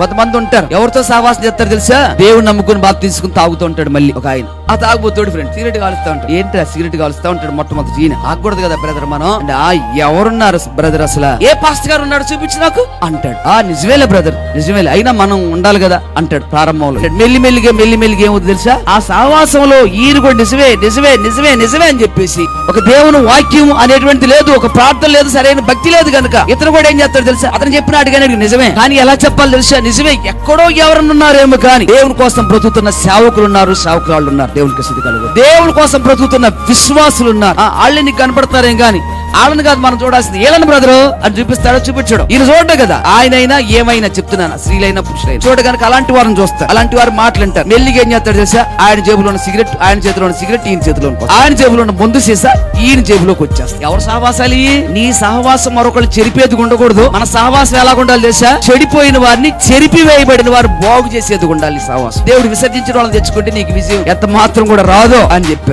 కొంతమంది ఉంటారు, ఎవరితో సహవాసం చేస్తారు తెలుసా? దేవుని నమ్ముకుని బాగా తీసుకుని తాగుతూ ఉంటాడు. మళ్ళీ ఒక ఆయన ఆ తాగుబోతాడు ఫ్రెండ్, సిగరెట్ కాలుస్తా ఉంటాడు. ఏంటి ఆ సిగరెట్ కాలుస్తా ఉంటాడు? మొట్టమొదటి ఈయన ఆగకూడదు కదా బ్రదర్ మనం అంటే, ఎవరున్నారు బ్రదర్ అసలు? ఏ పాస్టర్ గారు ఉన్నాడు చూపించు నాకు అంటాడు. నిజమేలే బ్రదర్, నిజమేలే, అయినా మనం ఉండాలి కదా అంటాడు. ప్రారంభంలో మెల్లిమెల్లిగా ఏమవుతుంది తెలుసా? ఆ సహవాసంలో ఈయన కూడా నిజమే నిజమే నిజమే నిజమే అని చెప్పేసి, ఒక దేవుని వాక్యం అనేటువంటిది లేదు, ఒక ప్రార్థన లేదు, సరైన భక్తి లేదు కనుక ఇతను కూడా ఏం చేస్తాడు తెలుసా? అతను చెప్పినట్టుగానే నిజమే, కానీ ఎలా చెప్పాలి తెలుసా? నిజమే ఎక్కడో ఎవరన్నారేమో, కానీ దేవుని కోసం బ్రతుకుతున్న సేవకులు ఉన్నారు, సేవకురాళ్ళు ఉన్నారు. దేవునికి స్థితి కలుగు. దేవుని కోసం బ్రతుకుతున్న విశ్వాసులు ఉన్నారు. వాళ్ళని నీకు కనపడతారేం కానీ వాళ్ళని కాదు మనం చూడాల్సింది. ఏళ్ళని బ్రదరు అని చూపిస్తాడో చూపించడం ఈయన చూడటం కదా. ఆయనైనా ఏమైనా చెప్తున్నాను, స్త్రీలైనా పురుషులైనా చూడగానికి అలాంటి వారిని చూస్తారు, అలాంటి వారు మాట్లాంటారు. మెల్లిగా ఏం చేస్తాడు తెలుసా? ఆయన జేబులో ఉన్న సిగరెట్, ఆయన చేతిలో ఉన్న సిగరెట్ ఈయన చేతిలో, ఆయన జేబులో ఉన్న ముందు సీసా ఈయన జేబులోకి వచ్చేస్తాయి. ఎవరు సహవాసాలు? నీ సహవాసం మరొకళ్ళు చెరిపేది ఉండకూడదు. మన సహవాసం ఎలా ఉండాలి తెలుసా? చెడిపోయిన వారిని, చెరిపివేయబడిన వారు బాగు చేసేది ఉండాలి సహవాసం. దేవుడు విసర్జించిన వాళ్ళని తెచ్చుకుంటే నీకు విజయం ఎంత మాత్రం కూడా రాదో అని చెప్పాడు.